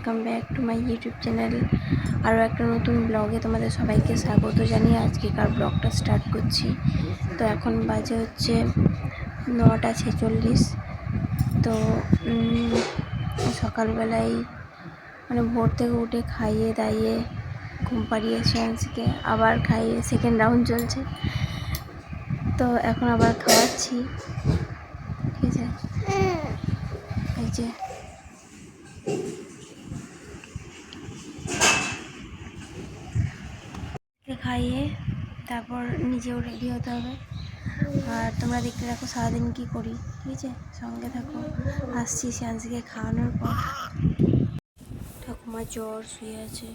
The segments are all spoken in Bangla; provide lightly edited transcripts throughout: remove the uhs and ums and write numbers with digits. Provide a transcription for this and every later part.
Welcome back to my YouTube channel. আরও একটা নতুন ব্লগে তোমাদের সবাইকে স্বাগত জানিয়ে আজকেকার ব্লগটা স্টার্ট করছি। তো এখন বাজে হচ্ছে 9:46। তো সকালবেলায় মানে ভোর থেকে উঠে খাইয়ে দাইয়ে ঘুম পাড়িয়েছি আজকে, আবার খাইয়ে সেকেন্ড রাউন্ড চলছে। তো এখন আবার খাওয়াচ্ছি, ঠিক আছে। এই যে খাইয়ে তারপর নিজেও রেডি হতে হবে। আর তোমরা দেখতে থাকো সারাদিন কী করি, ঠিক আছে, সঙ্গে থাকো। আসছি সিয়ান্সিকে খাওয়ানোর পর। ঠাকুমা জ্বর শুয়ে আছে,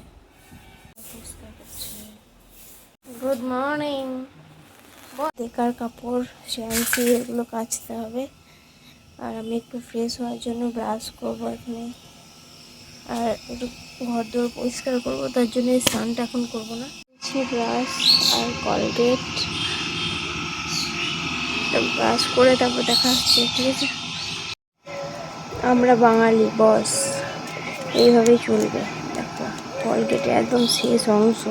গুড মর্নিং। বেকার কাপড় সিয়ান্সি এগুলো কাচতে হবে। আর আমি একটু ফ্রেশ হওয়ার জন্য ব্রাশ করবো এখানে, আর একটু ঘর দোর পরিষ্কার করবো, তার জন্য স্নানটা এখন করবো না। ব্রাশ আর কলগেট ব্রাশ করে তারপর দেখা হচ্ছে, ঠিক আছে। আমরা বাঙালি বস, এইভাবেই চলবে। দেখো কলগেটে একদম শেষ অংশ।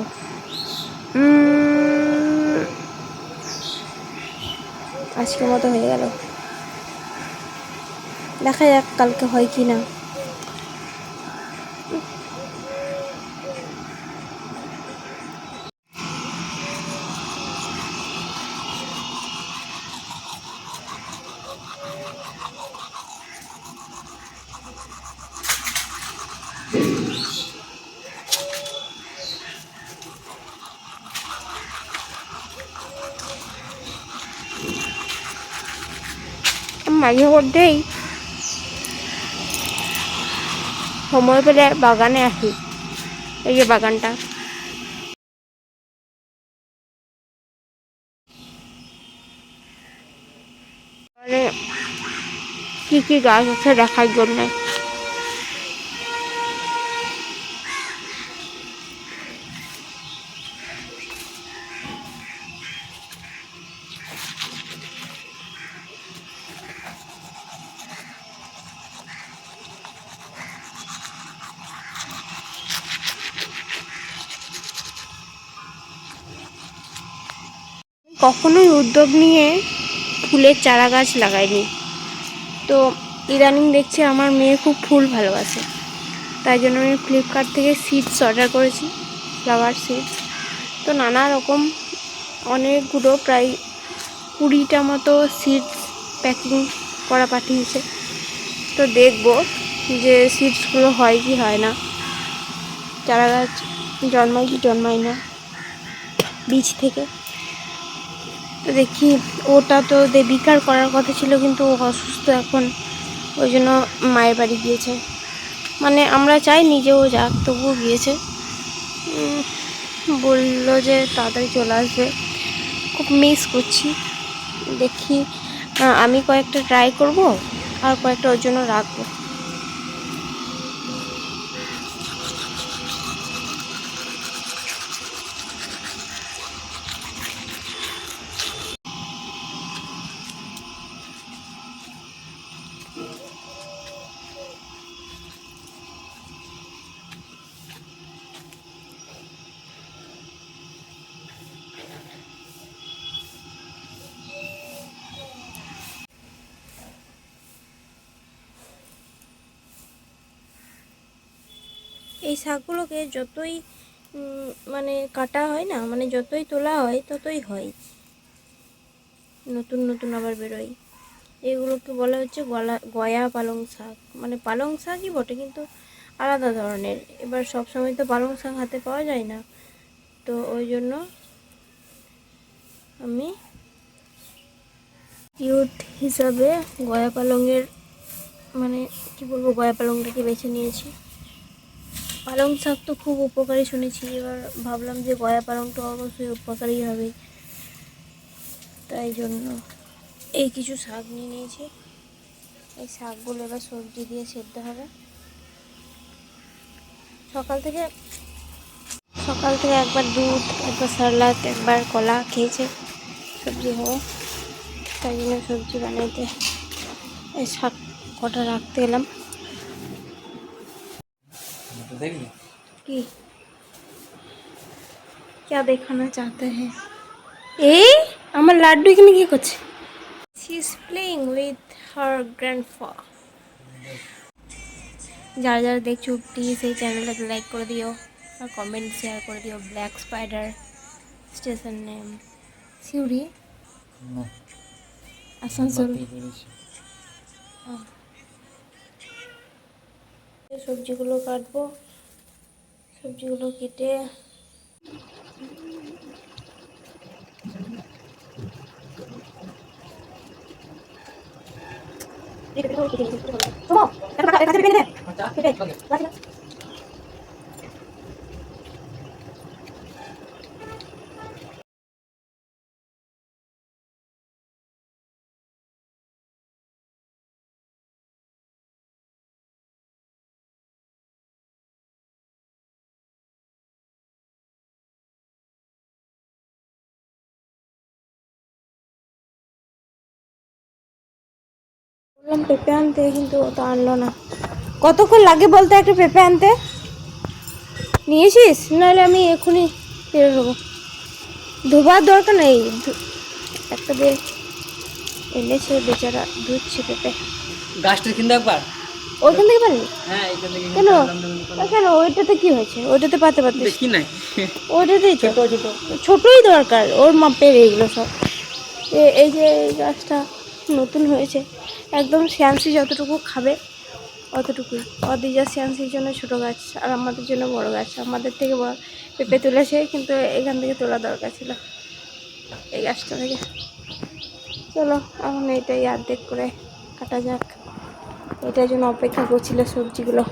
আজকের মতো হয়ে গেল, দেখা যাক কালকে হয় কি না। মাঝে মধ্যেই সময় পেলে বাগানে আসি। এই যে বাগানটা, মানে কি কি গাছ আছে দেখার জন্য। কখনোই উদ্যোগ নিয়ে ফুলের চারা গাছ লাগাইনি, তো ইদানিং দেখছি আমার মেয়ে খুব ফুল ভালোবাসে। তাই জন্য আমি ফ্লিপকার্ট থেকে সিডস অর্ডার করেছি, ফ্লাওয়ার সিডস। তো নানা রকম অনেকগুলো প্রায় 20টা মতো সিডস প্যাকিং করা পাঠিয়েছে। তো দেখবো যে সিডসগুলো হয় কি হয় না, চারা গাছ জন্মায় কি জন্মায় না বীজ থেকে। তো দেখি, ওটা তো দেবিকার করার কথা ছিল, কিন্তু ও অসুস্থ এখন, ওই জন্য মায়ের বাড়ি গিয়েছে। মানে আমরা চাই নিজেও যাক, তবুও গিয়েছে। বললো যে তাড়াতাড়ি চলে আসবে, খুব মিস করছি। দেখি আমি কয়েকটা ট্রাই করব, আর কয়েকটা ওর জন্য রাখবো। এই শাকগুলোকে যতই মানে কাটা হয় না, মানে যতই তোলা হয় ততই হয়, নতুন নতুন আবার বেরোয়। এগুলোকে বলা হচ্ছে গয়া পালং শাক, মানে পালং শাকই বটে, কিন্তু আলাদা ধরনের। এবার সব সময় তো পালং শাক হাতে পাওয়া যায় না, তো ওই জন্য আমি ইউথ হিসাবে গয়া পালংয়ের, মানে কি বলবো, গয়া পালংটাকে বেছে নিয়েছি। পালং শাক তো খুব উপকারী শুনেছি, এবার ভাবলাম যে গয়া পালংটা অবশ্যই উপকারী হবে, তাই জন্য এই কিছু শাক নিয়ে নিয়েছি। এই শাকগুলো এবার সবজি দিয়ে সেদ্ধ হবে। সকাল থেকে একবার দুধ, একবার সালাদ, একবার কলা খেয়েছে, সবজি হবে, তাই জন্য সবজি বানাইতে এই শাক কটা রাখতে এলাম। কি क्या দেখানা চাহতে हैं এই আমার লাড্ডু এখানে কি করছে she is playing with her grandpa যারা যারা দেখছো প্লিজ এই চ্যানেলটাকে লাইক করে দিও আর কমেন্ট শেয়ার করে দিও black spider station name Suri Asansol সবজিগুলো কাটবো সবজিগুলো কেটে বললাম পেঁপে আনতে কিন্তু ও তো আনলো না কতক্ষণ লাগে বলতে একটা পেঁপে আনতে নিয়েছিস নাহলে আমি এখনই বেরো নেবো ধোবার দরকার নেই একটা দিয়ে এনেছে বেচারা ধুচ্ছে পেঁপে গাছটা কিনতে একবার ওইখান থেকে পারলি হ্যাঁ এইখান থেকে কেন কেন ওইটাতে কি হয়েছে ওইটাতে পাতে পাতে কি নাই ওইটাতেই তো ছোট ছোট ছোটোই দরকার ওর মাপের এইগুলো সব এই যে এই গাছটা নতুন হয়েছে একদম শ্যামসি যতটুকু খাবে অতটুকুই অদিজা শ্যামসির জন্য ছোটো গাছ আর আমাদের জন্য বড় গাছ আমাদের থেকে বড় পেঁপে তুলেছে কিন্তু এখান থেকে তোলা দরকার ছিল এই গাছটা থেকে চলো এখন এইটাই অর্ধেক করে কাটা যাক এটার জন্য অপেক্ষা করছিল সবজিগুলো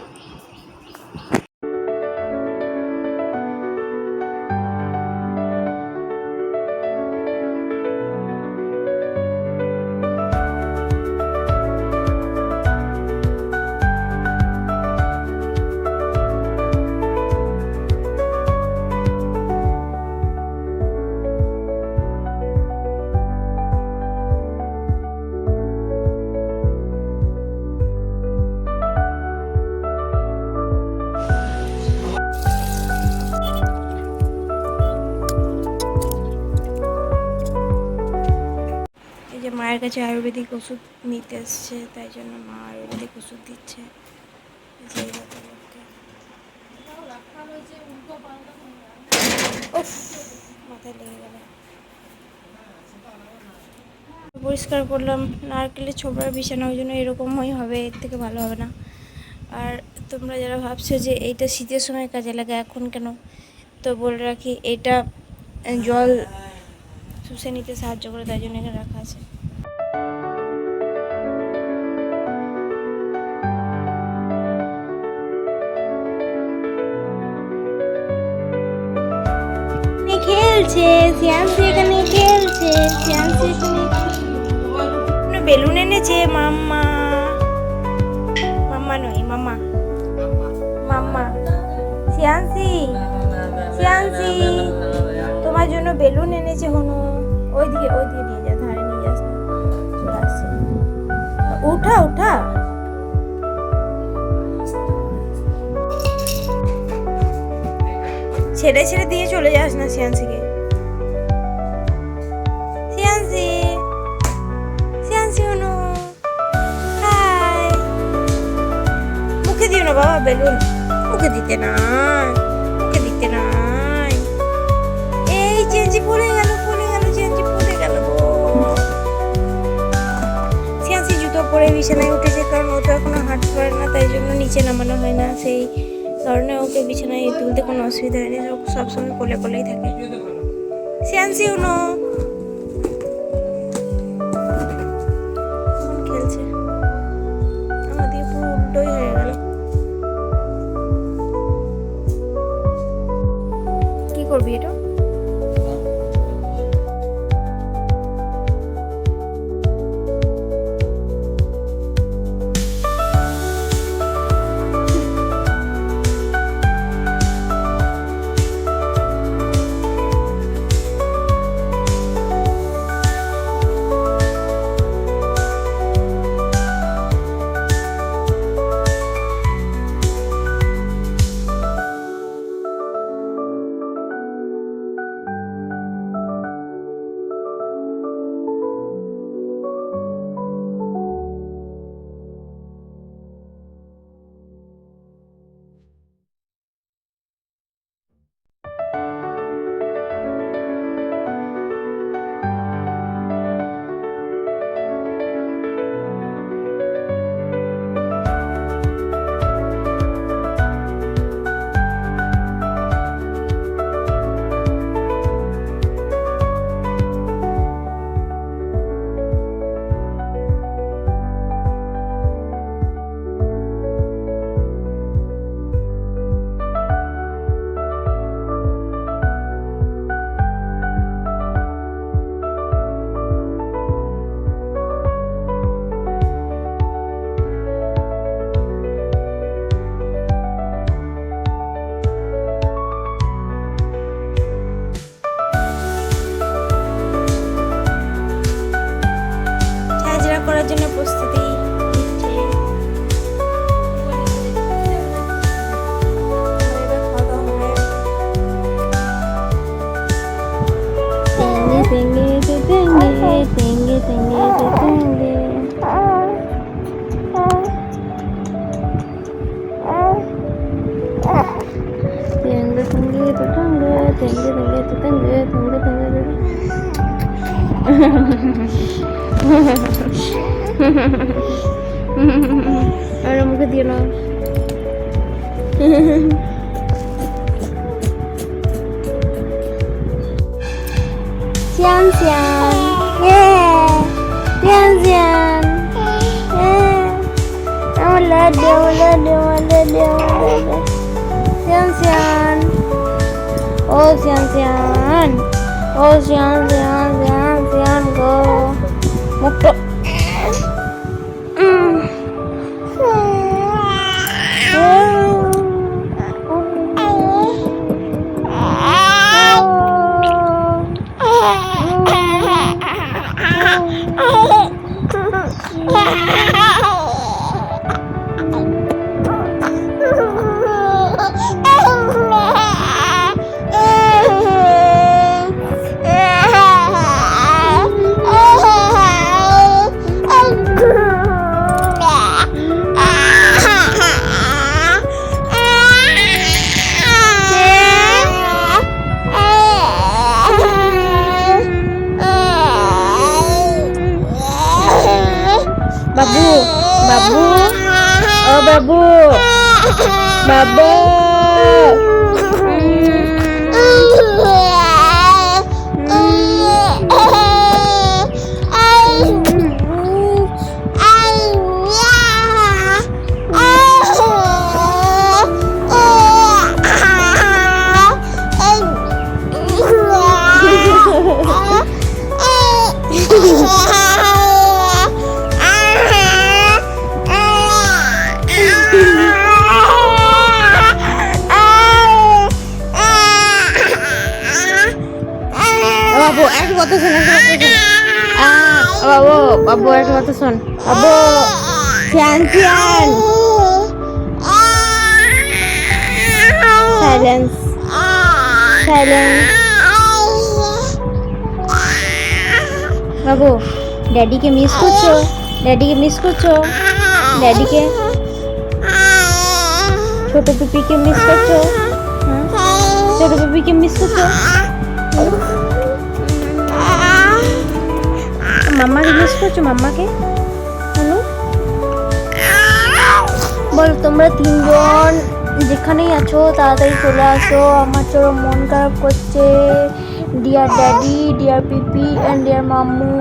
মায়ের কাছে আয়ুর্বেদিক ওষুধ নিতে এসছে তাই জন্য মা আয়ুর্বেদিক ওষুধ দিচ্ছে মাথায় লেগে গেল পরিষ্কার করলাম নারকেলের ছোবড়ার বিছানা ওই জন্য এরকমই হবে এর থেকে ভালো হবে না আর তোমরা যারা ভাবছো যে এইটা শীতের সময় কাজে লাগে এখন কেন তো বলে রাখি এটা জল শুষে নিতে সাহায্য করে তাই জন্য এখানে রাখা আছে খেলছে শ্যামসি এখানে খেলছে শ্যামসি এখানে বেলুন এনেছে মাম্মা মাম্মা নয় মাম্মা মাম্মা শ্যামসি শ্যামসি তোমার জন্য বেলুন এনেছে হনু ওইদিকে নিয়ে যা ধারে নিয়ে যাস না চলে আসছে উঠা উঠা ছেড়ে ছেড়ে দিয়ে চলে যাস না শ্যামসিকে শ্যামসি শ্যামসি হনু হাই মুখে দিও না বাবা বেলুন মুখে দিতে নাই মুখে দিতে নাই এই চেঞ্জি পড়ে গেল চেঞ্জি পড়ে গেল শ্যামসি জুতো পরে বিছানায় উঠেছে কারণ ও তো এখনো হাঁটতে পারে না তাই জন্য নিচে নামানো হয় না সেই কারণে ওকে বিছানায় তুলতে কোনো অসুবিধা হয়নি সবসময় কোলেই থাকে শ্যামসি উনো খেলছে আমাদের পুরো উল্টোই হয়ে গেল কি করবি এটা তেঙ্গে তেঙ্গে তেঙ্গে তেঙ্গে তেঙ্গে তেঙ্গে তেঙ্গে তেঙ্গে তেঙ্গে তেঙ্গে তেঙ্গে আর মুখে দিয়ে না Sian Sian, yeah, Sian Sian, yeah. Oh lade, Sian Sian, oh Sian Sian, oh Sian Sian, Sian Sian go, mukto. Babu, babu, oh babu, babu. Babu, aku kata son, babu, aku kata son, babu, Sian Sian, silence, silence, babu, daddy के मिस कुछो, daddy के मिस कुछो, daddy के छोटे पिपी के मिस कुछो, छोटे पिपी के मिस कुछो. মাম্মাকে মিস করছো মাম্মাকে হ্যালো বল তোমরা তিনজন যেখানেই আছো তাড়াতাড়ি চলে আসো আমার চোর মন খারাপ করছে ডিয়ার ড্যাডি ডিয়ার পিপি এন্ড ডিয়ার মাম্মু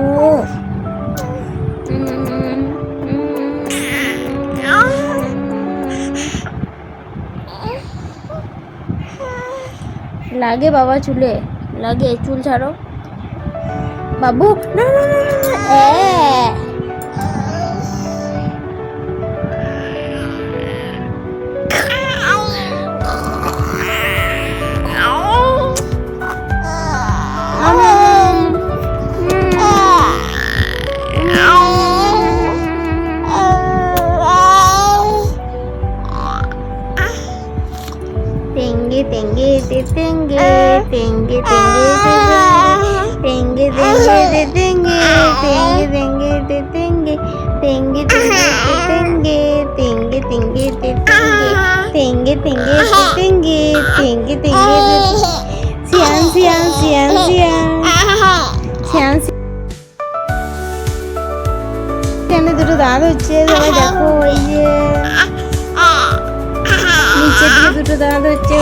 লাগে বাবা চুলে লাগে চুল ছাড়ো বাবু না না না Tengge tengge tengge tengge tengge tengge tengge tengge tengge tengge tengge tengge tengge tengge tengge tengge tengge tengge sian sian sian sian sian এখানে দুটো দাঁত হচ্ছে সবাই দেখো ওই যে নিচের দিকে দুটো দাঁত হচ্ছে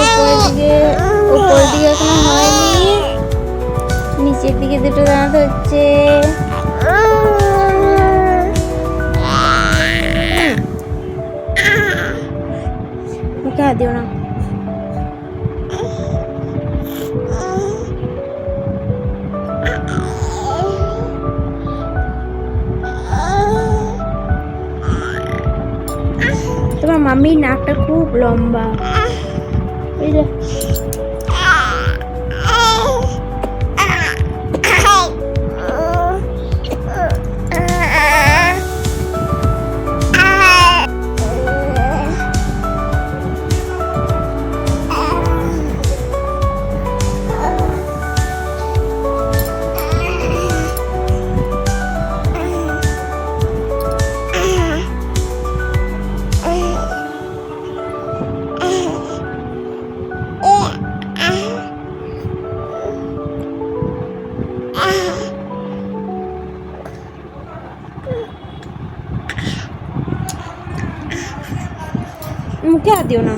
উপরের দিকে এখনো হয়নি নিচের দিকে দুটো দাঁত হচ্ছে মুখে হাত দিও না তোমার মাম্মির নাকটা খুব লম্বা এই যে মুখে হাত দিও না।